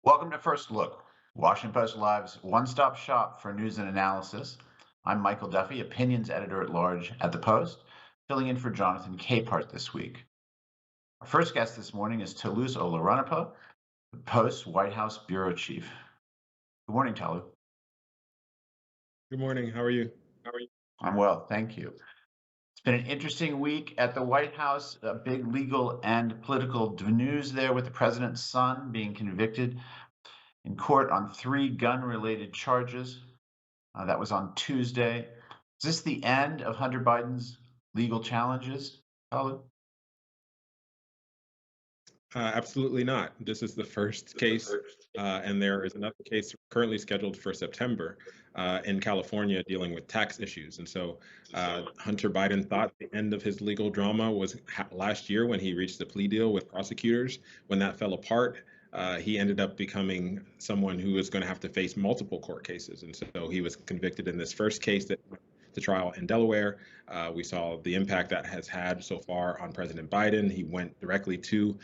Welcome to First Look, Washington Post Live's one-stop shop for news and analysis. I'm Michael Duffy, opinions editor at large at the Post, filling in for Jonathan Capehart this week. Our first guest this morning is Toulouse Olorunnipa, the Post's White House bureau chief. Good morning, Talu. Good morning. How are you? I'm well, thank you. It's been an interesting week at the White House. Big legal and political news there with the president's son being convicted in court on 3 gun-related charges. That was on Tuesday. Is this the end of Hunter Biden's legal challenges, Khalid? Absolutely not. This is the first case, and there is another case currently scheduled for September in California dealing with tax issues. And so Hunter Biden thought the end of his legal drama was last year when he reached a plea deal with prosecutors. When that fell apart, he ended up becoming someone who was going to have to face multiple court cases. And so he was convicted in this first case that went to trial in Delaware. We saw the impact that has had so far on President Biden. He went directly to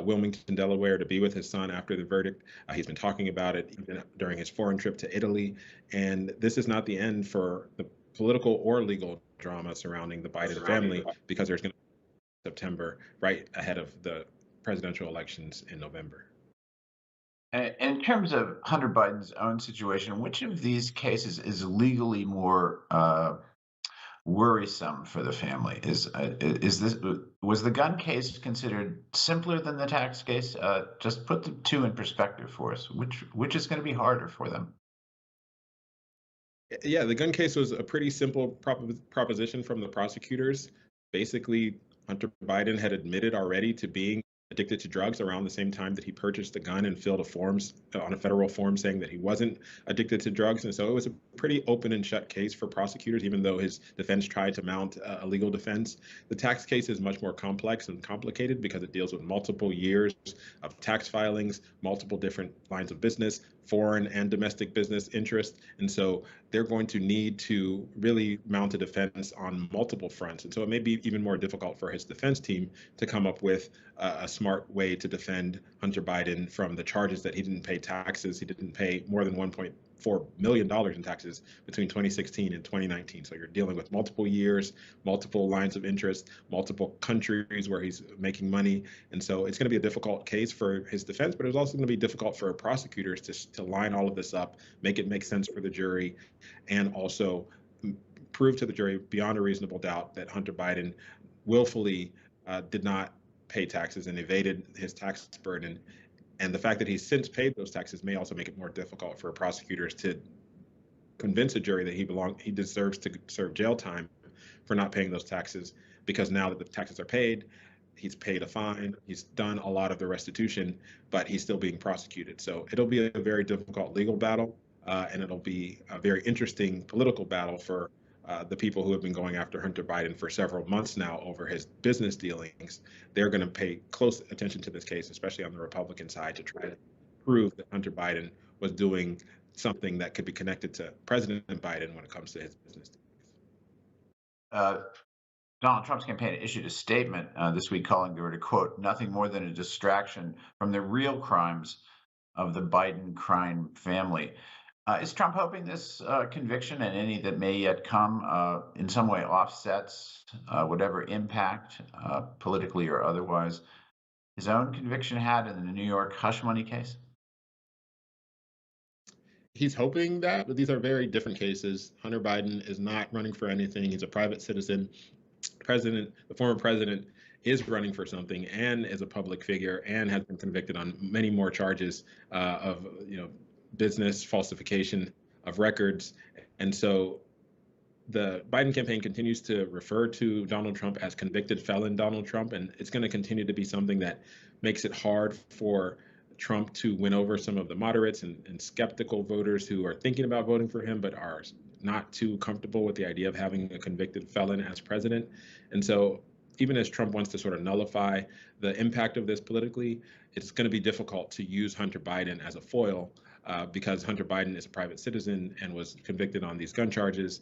Wilmington, Delaware, to be with his son after the verdict. He's been talking about it even during his foreign trip to Italy. And this is not the end for the political or legal drama surrounding the Biden family, because there's going to be September right ahead of the presidential elections in November. And in terms of Hunter Biden's own situation, which of these cases is legally more worrisome for the family? Was the gun case considered simpler than the tax case? Just put the two in perspective for us. Which is going to be harder for them? Yeah, the gun case was a pretty simple proposition from the prosecutors. Basically, Hunter Biden had admitted already to being addicted to drugs around the same time that he purchased the gun and filled on a federal form saying that he wasn't addicted to drugs. And so it was a pretty open and shut case for prosecutors, even though his defense tried to mount a legal defense. The tax case is much more complex and complicated because it deals with multiple years of tax filings, multiple different lines of business, foreign and domestic business interests. And so they're going to need to really mount a defense on multiple fronts. And so it may be even more difficult for his defense team to come up with a smart way to defend Hunter Biden from the charges that he didn't pay taxes. He didn't pay more than $1.4 million in taxes between 2016 and 2019. So you're dealing with multiple years, multiple lines of interest, multiple countries where he's making money. And so it's going to be a difficult case for his defense, but it's also going to be difficult for prosecutors to line all of this up, make it make sense for the jury, and also prove to the jury beyond a reasonable doubt that Hunter Biden willfully did not pay taxes and evaded his tax burden. And the fact that he's since paid those taxes may also make it more difficult for prosecutors to convince a jury that he deserves to serve jail time for not paying those taxes, because now that the taxes are paid, he's paid a fine, he's done a lot of the restitution, but he's still being prosecuted. So it'll be a very difficult legal battle, and it'll be a very interesting political battle for the people who have been going after Hunter Biden for several months now over his business dealings. They're going to pay close attention to this case, especially on the Republican side, to try to prove that Hunter Biden was doing something that could be connected to President Biden when it comes to his business dealings. Donald Trump's campaign issued a statement this week calling the quote, nothing more than a distraction from the real crimes of the Biden crime family. Is Trump hoping this conviction and any that may yet come in some way offsets whatever impact, politically or otherwise, his own conviction had in the New York hush money case? He's hoping that, but these are very different cases. Hunter Biden is not running for anything. He's a private citizen. The former president is running for something and is a public figure and has been convicted on many more charges of business falsification of records. And so the Biden campaign continues to refer to Donald Trump as convicted felon Donald Trump, and it's going to continue to be something that makes it hard for Trump to win over some of the moderates and skeptical voters who are thinking about voting for him but are not too comfortable with the idea of having a convicted felon as president. And so even as Trump wants to sort of nullify the impact of this politically, it's going to be difficult to use Hunter Biden as a foil because Hunter Biden is a private citizen and was convicted on these gun charges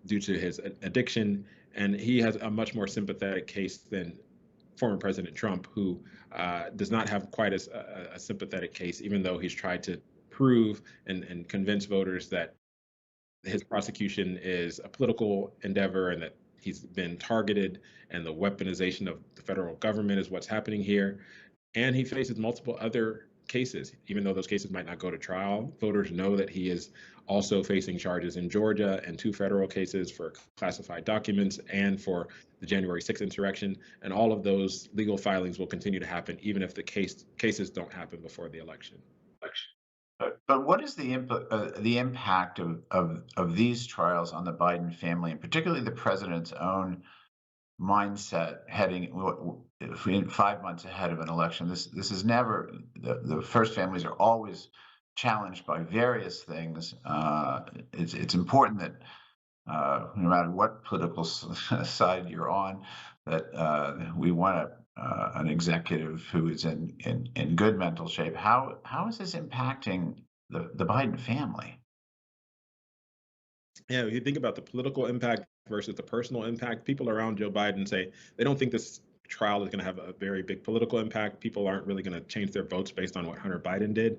due to his addiction. And he has a much more sympathetic case than former President Trump, who does not have quite a sympathetic case, even though he's tried to prove and convince voters that his prosecution is a political endeavor and that he's been targeted and the weaponization of the federal government is what's happening here. And he faces multiple other cases, even though those cases might not go to trial. Voters know that he is also facing charges in Georgia and 2 federal cases for classified documents and for the January 6th insurrection. And all of those legal filings will continue to happen, even if the cases don't happen before the election. But what is the impact of these trials on the Biden family, and particularly the president's own mindset heading in 5 months ahead of an election? This is never the first families are always challenged by various things. It's important that no matter what political side you're on, that we want an executive who is in good mental shape. How is this impacting the Biden family? Yeah, if you think about the political impact versus the personal impact, people around Joe Biden say they don't think this trial is going to have a very big political impact. People aren't really going to change their votes based on what Hunter Biden did.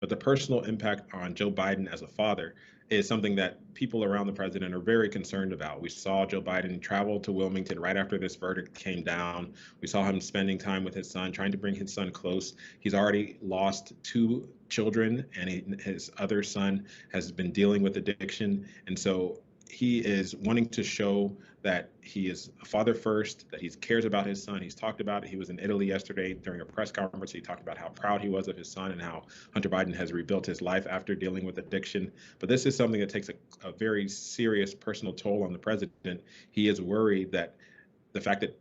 But the personal impact on Joe Biden as a father is something that people around the president are very concerned about. We saw Joe Biden travel to Wilmington right after this verdict came down. We saw him spending time with his son, trying to bring his son close. He's already lost 2 children, and his other son has been dealing with addiction. And so he is wanting to show that he is a father first, that he cares about his son. He's talked about it. He was in Italy yesterday during a press conference. He talked about how proud he was of his son and how Hunter Biden has rebuilt his life after dealing with addiction. But this is something that takes a very serious personal toll on the president. He is worried that the fact that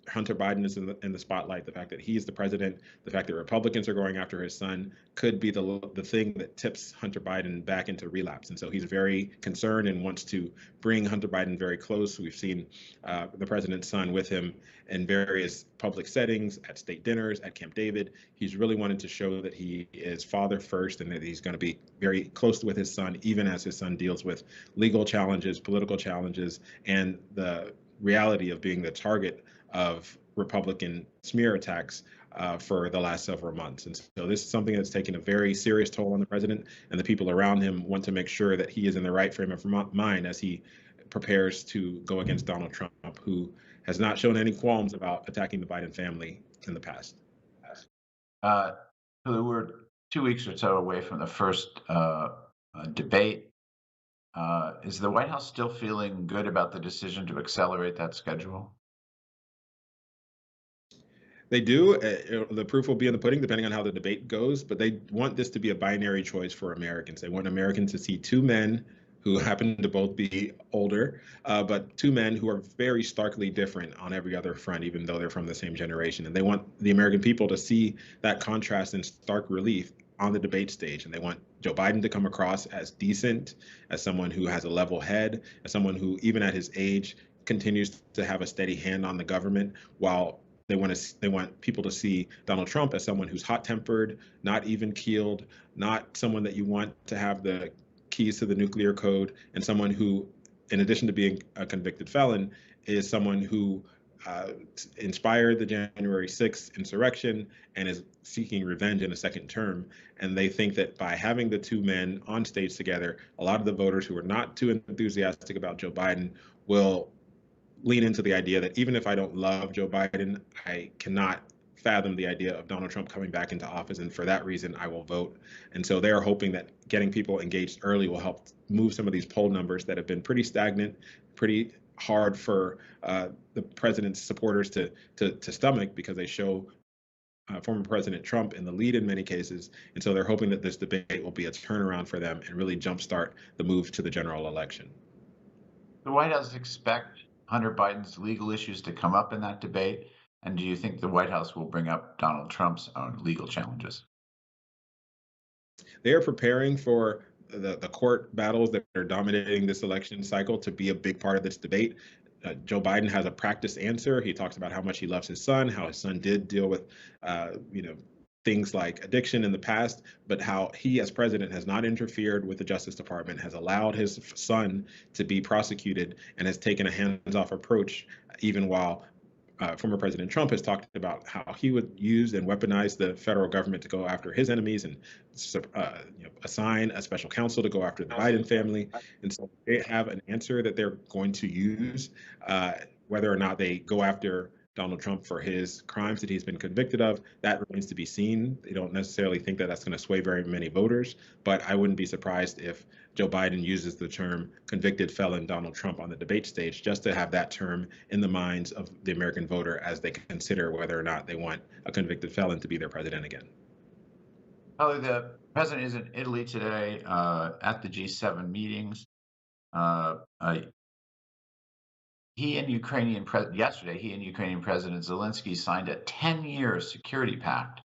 Hunter Biden is in the spotlight, the fact that he's the president, the fact that Republicans are going after his son could be the thing that tips Hunter Biden back into relapse. And so he's very concerned and wants to bring Hunter Biden very close. We've seen the president's son with him in various public settings, at state dinners, at Camp David. He's really wanted to show that he is father first and that he's going to be very close with his son, even as his son deals with legal challenges, political challenges, and the reality of being the target of Republican smear attacks for the last several months. And so this is something that's taken a very serious toll on the president, and the people around him want to make sure that he is in the right frame of mind as he prepares to go against Donald Trump, who has not shown any qualms about attacking the Biden family in the past. So we're 2 weeks or so away from the first debate. Is the White House still feeling good about the decision to accelerate that schedule? They do. The proof will be in the pudding, depending on how the debate goes. But they want this to be a binary choice for Americans. They want Americans to see 2 men who happen to both be older, but 2 men who are very starkly different on every other front, even though they're from the same generation. And they want the American people to see that contrast in stark relief on the debate stage. And they want Joe Biden to come across as decent, as someone who has a level head, as someone who, even at his age, continues to have a steady hand on the government, while they want people to see Donald Trump as someone who's hot-tempered, not even-keeled, not someone that you want to have the keys to the nuclear code, and someone who, in addition to being a convicted felon, is someone who inspired the January 6th insurrection and is seeking revenge in a second term. And they think that by having the 2 men on stage together, a lot of the voters who are not too enthusiastic about Joe Biden will lean into the idea that even if I don't love Joe Biden, I cannot fathom the idea of Donald Trump coming back into office. And for that reason, I will vote. And so they are hoping that getting people engaged early will help move some of these poll numbers that have been pretty stagnant, pretty hard for the president's supporters to stomach, because they show former President Trump in the lead in many cases. And so they're hoping that this debate will be a turnaround for them and really jumpstart the move to the general election. The White House expect Hunter Biden's legal issues to come up in that debate? And do you think the White House will bring up Donald Trump's own legal challenges? They are preparing for the court battles that are dominating this election cycle to be a big part of this debate. Joe Biden has a practiced answer. He talks about how much he loves his son, how his son did deal with, things like addiction in the past, but how he, as president, has not interfered with the Justice Department, has allowed his son to be prosecuted, and has taken a hands-off approach, even while former President Trump has talked about how he would use and weaponize the federal government to go after his enemies and assign a special counsel to go after the Biden family. And so they have an answer that they're going to use, whether or not they go after Donald Trump for his crimes that he's been convicted of. That remains to be seen. They don't necessarily think that that's going to sway very many voters, but I wouldn't be surprised if Joe Biden uses the term convicted felon Donald Trump on the debate stage just to have that term in the minds of the American voter as they consider whether or not they want a convicted felon to be their president again. Holly, the president is in Italy today at the G7 meetings. Uh, uh, yesterday, he and Ukrainian President Zelensky signed a 10-year security pact.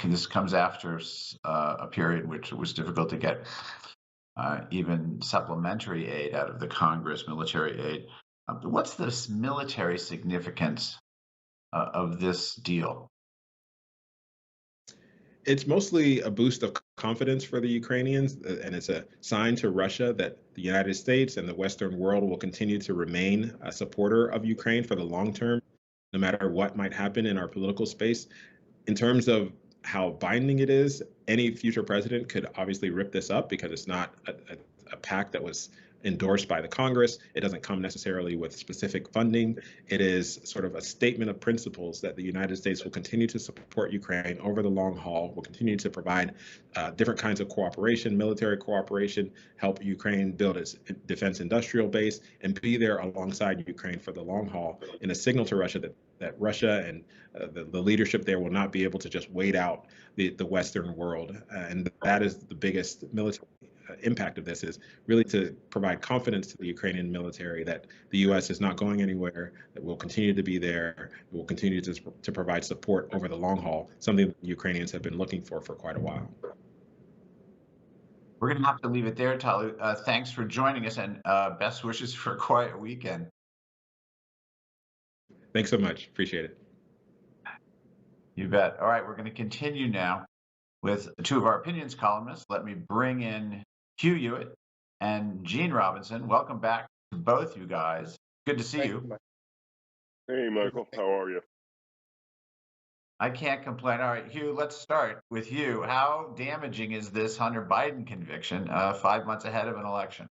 This comes after a period which was difficult to get even supplementary aid out of the Congress, military aid. What's the military significance of this deal? It's mostly a boost of confidence for the Ukrainians, and it's a sign to Russia that the United States and the Western world will continue to remain a supporter of Ukraine for the long term, no matter what might happen in our political space. In terms of how binding it is, any future president could obviously rip this up because it's not a pact that was endorsed by the Congress. It doesn't come necessarily with specific funding. It is sort of a statement of principles that the United States will continue to support Ukraine over the long haul, will continue to provide different kinds of cooperation, military cooperation, help Ukraine build its defense industrial base, and be there alongside Ukraine for the long haul in a signal to Russia that Russia and the leadership there will not be able to just wait out the Western world. And that is the biggest military impact of this, is really to provide confidence to the Ukrainian military that the U.S. is not going anywhere, that we'll continue to be there, we'll continue to provide support over the long haul, something that the Ukrainians have been looking for quite a while. We're going to have to leave it there, Talu. Thanks for joining us, and best wishes for a quiet weekend. Thanks so much. Appreciate it. You bet. All right, we're going to continue now with two of our opinions columnists. Let me bring in Hugh Hewitt and Gene Robinson. Welcome back to both you guys. Good to see you. Hey, Michael. How are you? I can't complain. All right, Hugh, let's start with you. How damaging is this Hunter Biden conviction 5 months ahead of an election?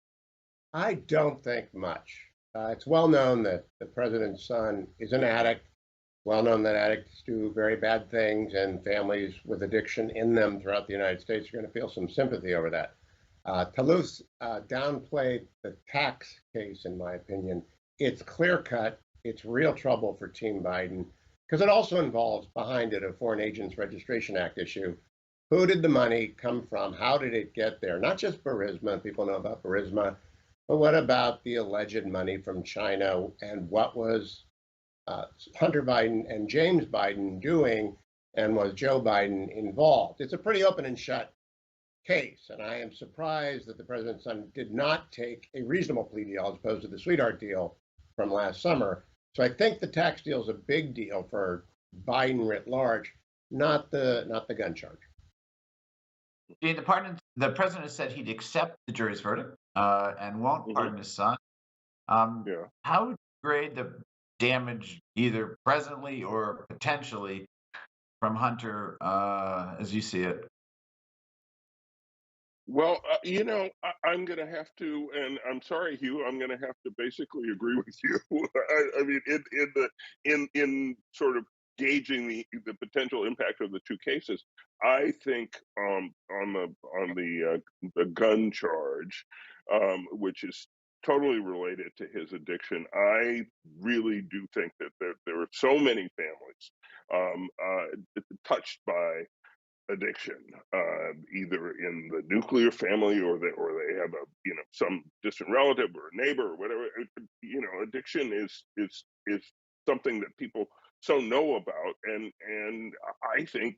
I don't think much. It's well known that the president's son is an addict. Well known that addicts do very bad things, and families with addiction in them throughout the United States are going to feel some sympathy over that. Toulouse downplayed the tax case, in my opinion. It's clear-cut. It's real trouble for Team Biden, because it also involves behind it a Foreign Agents Registration Act issue. Who did the money come from? How did it get there? Not just Burisma. People know about Burisma. But what about the alleged money from China? And what was Hunter Biden and James Biden doing? And was Joe Biden involved? It's a pretty open and shut case. And I am surprised that the president's son did not take a reasonable plea deal as opposed to the sweetheart deal from last summer. So I think the tax deal is a big deal for Biden writ large, not the gun charge. The president has said he'd accept the jury's verdict and won't pardon his son. How would you grade the damage, either presently or potentially, from Hunter as you see it? Well, I'm going to have to, and I'm sorry, Hugh, I'm going to have to basically agree with you. I mean, in sort of gauging the potential impact of the two cases, I think on the gun charge, which is totally related to his addiction, I really do think that there are so many families touched by addiction, either in the nuclear family or they have some distant relative or a neighbor or whatever. Addiction is something that people so know about and I think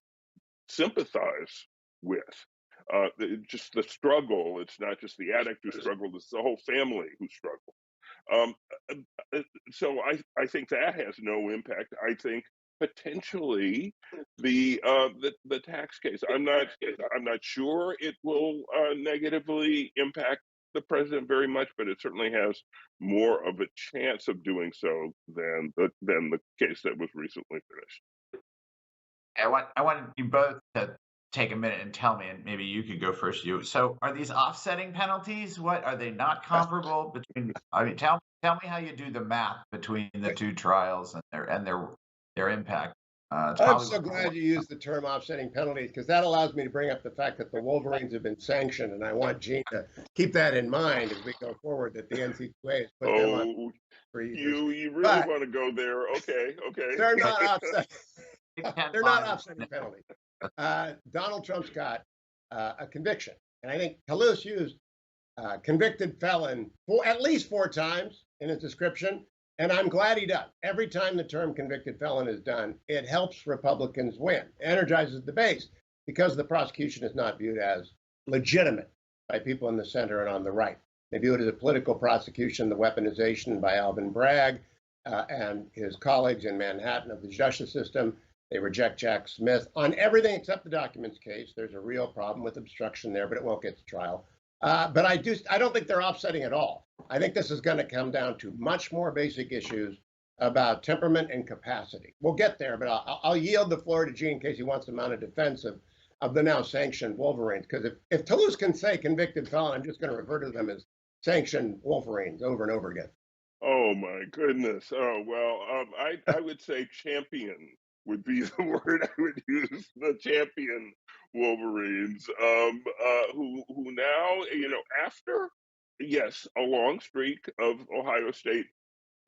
sympathize with. Just the struggle. It's not just the addict who struggled; it's the whole family who struggled. So I think that has no impact. I think potentially the tax case. I'm not sure it will negatively impact the president very much, but it certainly has more of a chance of doing so than the case that was recently finished. I want you both to take a minute and tell me, and maybe you could go first. So, are these offsetting penalties? What are they not comparable between? I mean, tell me how you do the math between the two trials and their impact. It's I'm probably so glad you used the term offsetting penalties because that allows me to bring up the fact that the Wolverines have been sanctioned, and I want Gene to keep that in mind as we go forward. That the NCAA has put them on Oh, for years. you really But want to go there? Okay, okay. they're not offsetting. Big Ten They're not fine. offsetting penalties. Donald Trump's got a conviction, and I think Toulouse used convicted felon at least 4 times in his description. And I'm glad he does. Every time the term convicted felon is done, it helps Republicans win, energizes the base, because the prosecution is not viewed as legitimate by people in the center and on the right. They view it as a political prosecution, the weaponization by Alvin Bragg and his colleagues in Manhattan of the justice system. They reject Jack Smith on everything except the documents case. There's a real problem with obstruction there, but it won't get to trial. But I don't think they're offsetting at all. I think this is going to come down to much more basic issues about temperament and capacity. We'll get there, but I'll yield the floor to Gene in case he wants to mount a defense of the now sanctioned Wolverines. Because if Toulouse can say convicted felon, I'm just going to refer to them as sanctioned Wolverines over and over again. Oh my goodness. Oh well, I would say champion would be the word I would use. The champion Wolverines, who now, after, yes, a long streak of Ohio State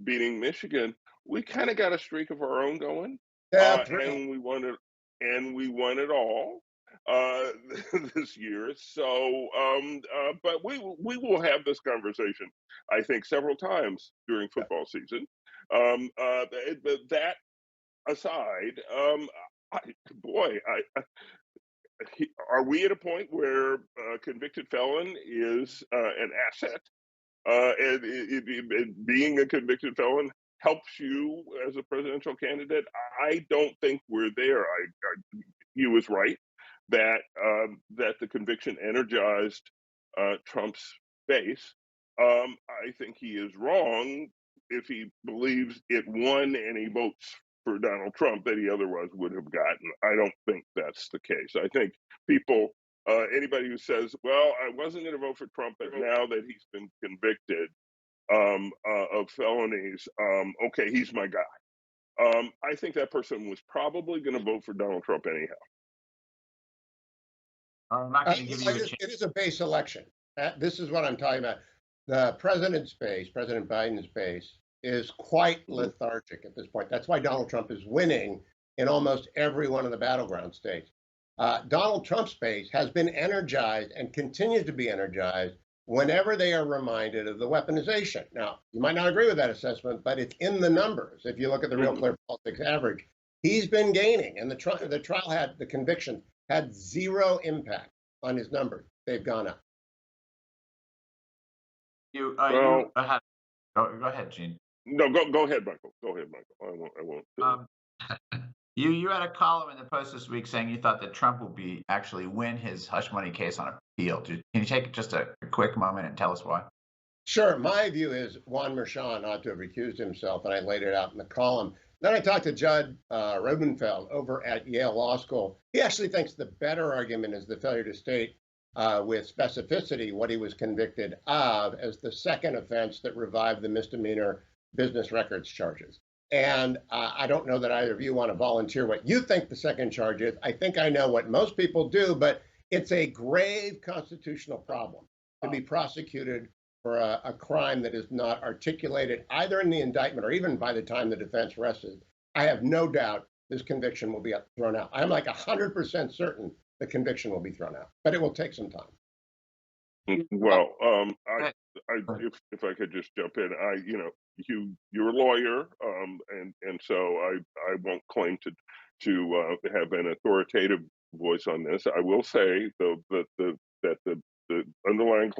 beating Michigan, we kind of got a streak of our own going, Yeah, and we won it all uh, this year. So, but we will have this conversation, I think, several times during football season. That aside, boy, are we at a point where a convicted felon is an asset? And being a convicted felon helps you as a presidential candidate. I don't think we're there. He was right that that the conviction energized Trump's base. I think he is wrong if he believes it won any votes for Donald Trump that he otherwise would have gotten. I don't think that's the case. I think people, anybody who says, "Well, I wasn't going to vote for Trump, but now that he's been convicted of felonies, okay, he's my guy." I think that person was probably going to vote for Donald Trump anyhow. I'm not going to give you a chance. It is a base election. This is what I'm talking about. The president's base, President Biden's base, is quite lethargic at this point. That's why Donald Trump is winning in almost every one of the battleground states. Donald Trump's base has been energized and continues to be energized whenever they are reminded of the weaponization. Now, you might not agree with that assessment, but it's in the numbers. If you look at the Real Clear Politics average, he's been gaining, and the conviction had zero impact on his numbers. They've gone up. Go ahead, Gene. No, go ahead, Michael. Go ahead, Michael. I won't. You had a column in the Post this week saying you thought that Trump will actually win his hush money case on appeal. Can you take just a quick moment and tell us why? Sure. My view is Juan Merchan ought to have recused himself, and I laid it out in the column. Then I talked to Judd Rubenfeld over at Yale Law School. He actually thinks the better argument is the failure to state with specificity what he was convicted of as the second offense that revived the misdemeanor business records charges. And I don't know that either of you want to volunteer what you think the second charge is. I think I know what most people do, but it's a grave constitutional problem to be prosecuted for a crime that is not articulated either in the indictment or even by the time the defense rested. I have no doubt this conviction will be thrown out. I'm like 100% certain the conviction will be thrown out, but it will take some time. Well, if I could just jump in, you're a lawyer, and so I won't claim to have an authoritative voice on this. I will say though that the underlying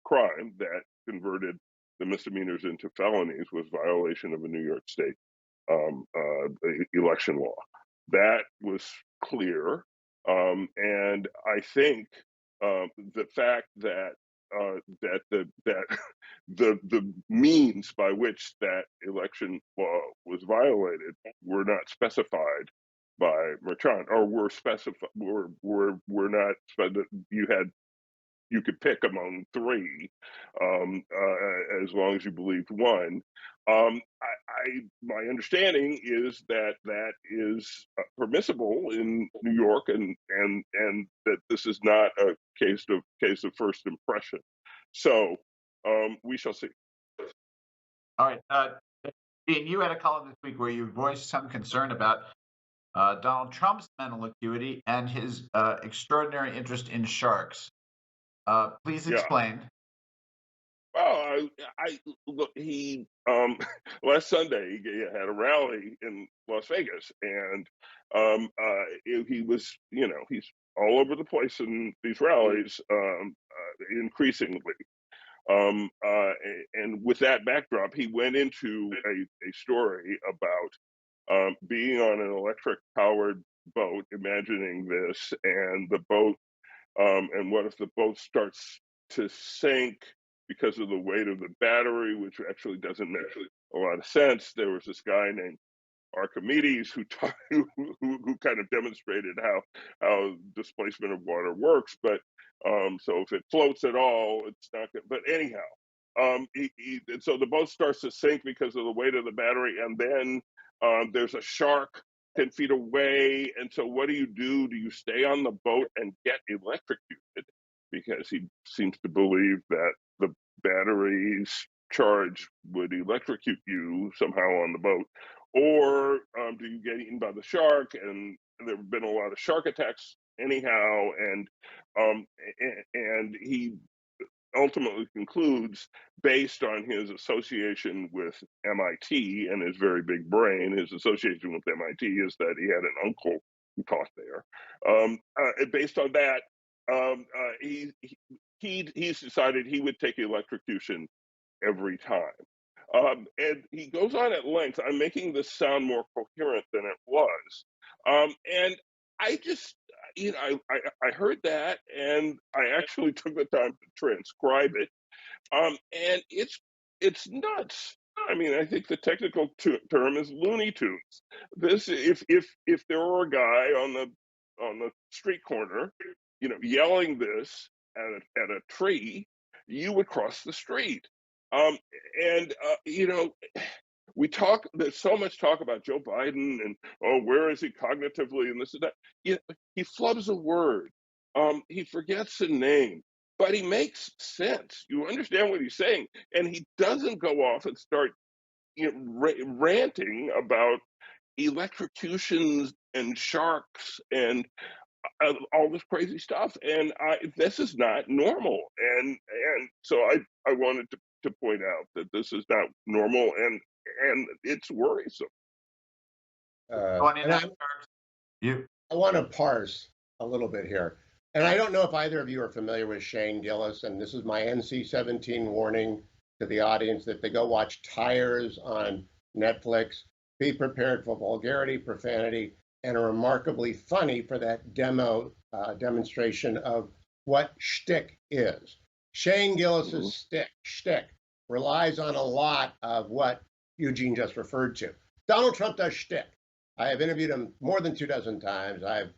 crime that converted the misdemeanors into felonies was violation of a New York State election law. That was clear, and I think the fact that that the means by which that election law was violated were not specified by Merchant, or were specified were not. You could pick among three, as long as you believed one. My understanding is that that is permissible in New York, and that this is not a case of first impression. So we shall see. All right. Dean, you had a column this week where you voiced some concern about Donald Trump's mental acuity and his extraordinary interest in sharks. Please Yeah. explain. Well, I look. He last Sunday he had a rally in Las Vegas, and he was, he's all over the place in these rallies, increasingly. And with that backdrop, he went into a story about being on an electric-powered boat, imagining this, and the boat, and what if the boat starts to sink because of the weight of the battery, which actually doesn't make a lot of sense. There was this guy named Archimedes who kind of demonstrated how displacement of water works. But so if it floats at all, it's not good. But anyhow, so the boat starts to sink because of the weight of the battery, and then there's a shark 10 feet away. And so what do? Do you stay on the boat and get electrocuted? Because he seems to believe that the battery's charge would electrocute you somehow on the boat. Or do you get eaten by the shark? And there have been a lot of shark attacks anyhow. And he ultimately concludes, based on his association with MIT and his very big brain, his association with MIT is that he had an uncle who taught there. Based on that, he's decided he would take electrocution every time. And he goes on at length. I'm making this sound more coherent than it was. And I just, I heard that, and I actually took the time to transcribe it. And it's nuts. I mean, I think the technical term is Looney Tunes. This, if there were a guy on the street corner, yelling this at a tree, you would cross the street. And there's so much talk about Joe Biden and, oh, where is he cognitively and this and that. He flubs a word. He forgets the name, but he makes sense. You understand what he's saying, and he doesn't go off and start ranting about electrocutions and sharks and all this crazy stuff. And this is not normal. And so I wanted to point out that this is not normal, and it's worrisome. And I want to parse a little bit here. And I don't know if either of you are familiar with Shane Gillis, and this is my NC-17 warning to the audience that they go watch Tires on Netflix. Be prepared for vulgarity, profanity, and a remarkably funny for that demonstration of what shtick is. Shane Gillis's shtick relies on a lot of what Eugene just referred to. Donald Trump does shtick. I have interviewed him more than 24 times. I've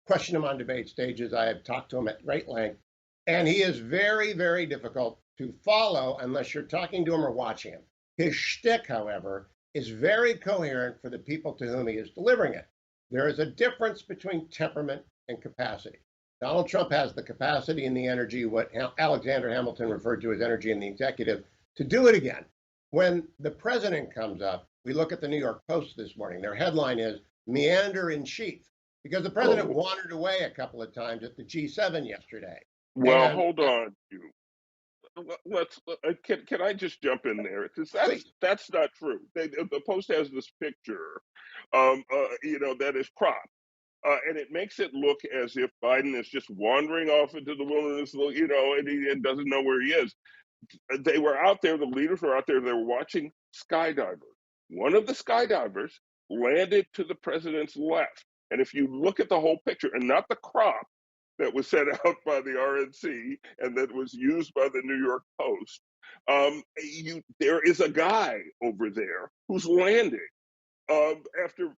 questioned him on debate stages. I have talked to him at great length. And he is very, very difficult to follow unless you're talking to him or watching him. His shtick, however, is very coherent for the people to whom he is delivering it. There is a difference between temperament and capacity. Donald Trump has the capacity and the energy, what Alexander Hamilton referred to as energy in the executive, to do it again. When the president comes up, we look at the New York Post this morning. Their headline is "Meander in Chief," because the president wandered away a couple of times at the G7 yesterday. Well, hold on. Can I just jump in there? That's not true. The Post has this picture, that is cropped. And it makes it look as if Biden is just wandering off into the wilderness, and he doesn't know where he is. They were out there, the leaders were out there, they were watching skydivers. One of the skydivers landed to the president's left. And if you look at the whole picture, and not the crop, that was sent out by the RNC and that was used by the New York Post. There is a guy over there who's landing after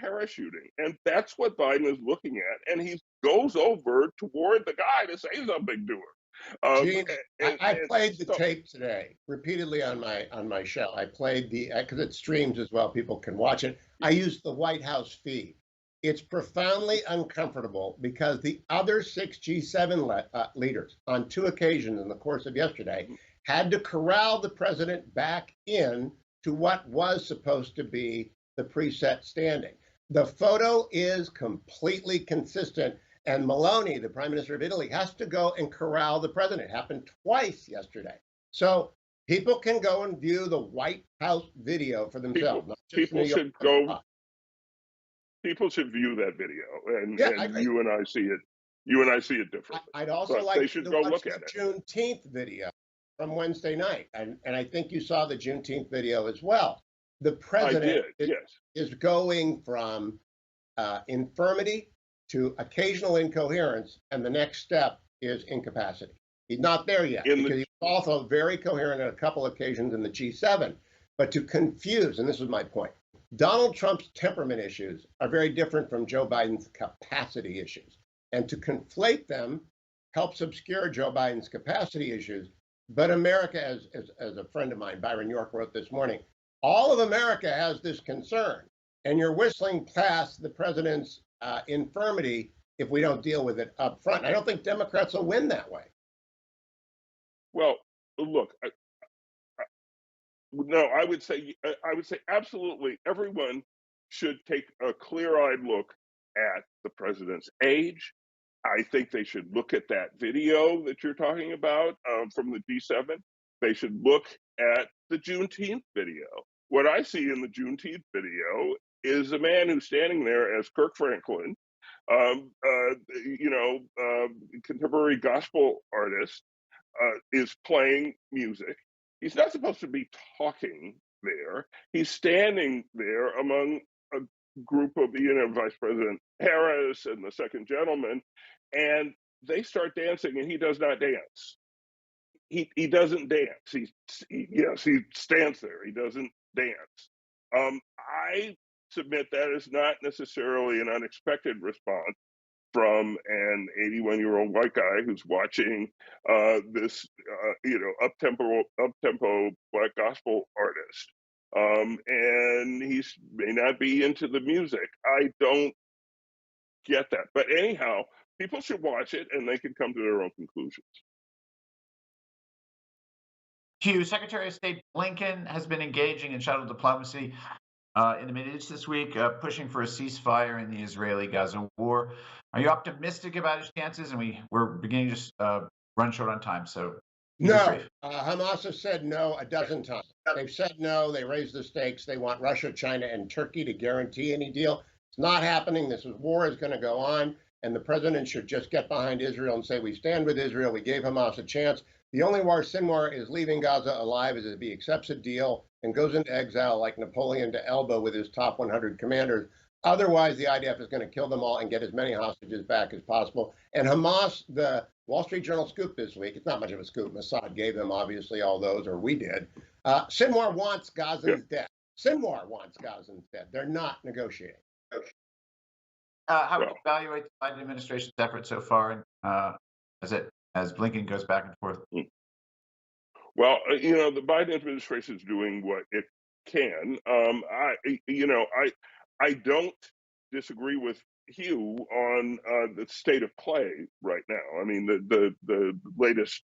parachuting, and that's what Biden is looking at, and he goes over toward the guy to say something to her. Gene, I played the tape today repeatedly on my show. I played because it streams as well; people can watch it. I used the White House feed. It's profoundly uncomfortable because the other 6 G7 leaders, on 2 occasions in the course of yesterday, had to corral the president back in to what was supposed to be the preset standing. The photo is completely consistent, and Meloni, the prime minister of Italy, has to go and corral the president. It happened twice yesterday. So people can go and view the White House video for themselves. People should go. People should view that video, and you and I see it. You and I see it differently. I'd also like they should go watch look the at it. Juneteenth video from Wednesday night, and I think you saw the Juneteenth video as well. The president is going from infirmity to occasional incoherence, and the next step is incapacity. He's not there yet because he's also very coherent on a couple occasions in the G7. But to confuse, and this is my point, Donald Trump's temperament issues are very different from Joe Biden's capacity issues. And to conflate them helps obscure Joe Biden's capacity issues. But America, as a friend of mine, Byron York, wrote this morning, all of America has this concern. And you're whistling past the president's infirmity if we don't deal with it up front. I don't think Democrats will win that way. Well, look, no, I would say absolutely everyone should take a clear-eyed look at the president's age. I think they should look at that video that you're talking about from the G7. They should look at the Juneteenth video. What I see in the Juneteenth video is a man who's standing there as Kirk Franklin, contemporary gospel artist, is playing music. He's not supposed to be talking there. He's standing there among a group of, Vice President Harris and the second gentleman, and they start dancing, and he does not dance. He doesn't dance. He stands there. He doesn't dance. I submit that is not necessarily an unexpected response from an 81-year-old white guy who's watching this, up-tempo black gospel artist. And he may not be into the music. I don't get that. But anyhow, people should watch it, and they can come to their own conclusions. Hugh, Secretary of State Blinken has been engaging in shuttle diplomacy in the Middle East this week, pushing for a ceasefire in the Israeli-Gaza war. Are you optimistic about his chances? And we're beginning to just run short on time. So no, Hamas has said no a dozen times. They've said no. They raised the stakes. They want Russia, China, and Turkey to guarantee any deal. It's not happening. This war is going to go on, and the president should just get behind Israel and say, we stand with Israel. We gave Hamas a chance. The only way Sinwar is leaving Gaza alive is if he accepts a deal and goes into exile like Napoleon to Elba with his top 100 commanders. Otherwise, the IDF is going to kill them all and get as many hostages back as possible. And Hamas, the Wall Street Journal scoop this week, it's not much of a scoop. Mossad gave them, obviously, all those, or we did. Sinwar wants Gazans dead. Sinwar wants Gazans dead. They're not negotiating. How would you evaluate the Biden administration's effort so far as Blinken goes back and forth? Well, the Biden administration is doing what it can. I don't disagree with Hugh on the state of play right now. I mean, the latest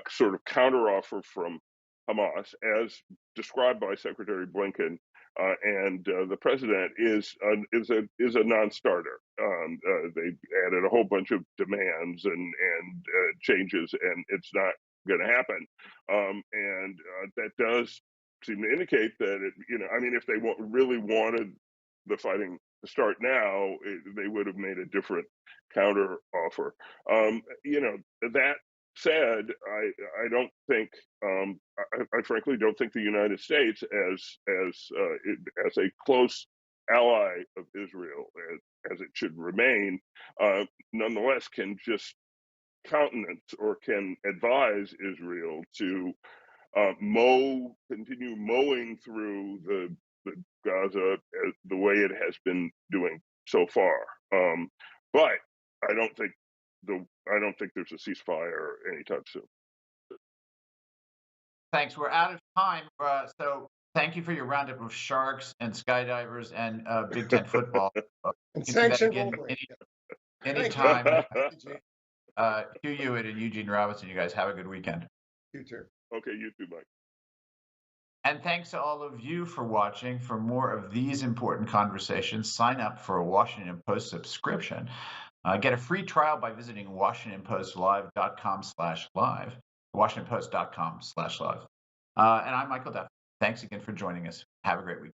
sort of counteroffer from Hamas, as described by Secretary Blinken and the president, is a non-starter. They added a whole bunch of demands and changes, and it's not going to happen. And that does seem to indicate that if they really wanted the fighting to start now, they would have made a different counter offer. That said, I don't think I frankly don't think the United States as a close ally of Israel, as it should remain, nonetheless can just countenance or can advise Israel to continue mowing through the Gaza as the way it has been doing so far. But I don't think there's a ceasefire anytime soon. Thanks. We're out of time. So thank you for your roundup of sharks and skydivers and Big Ten football. And You can do that sanction again bowling. anytime. Hugh Hewitt and Eugene Robinson, you guys have a good weekend. You too. Okay, you too, Mike. And thanks to all of you for watching. For more of these important conversations, sign up for a Washington Post subscription. Get a free trial by visiting WashingtonPostLive.com/live, WashingtonPost.com/live. And I'm Michael Duffy. Thanks again for joining us. Have a great week.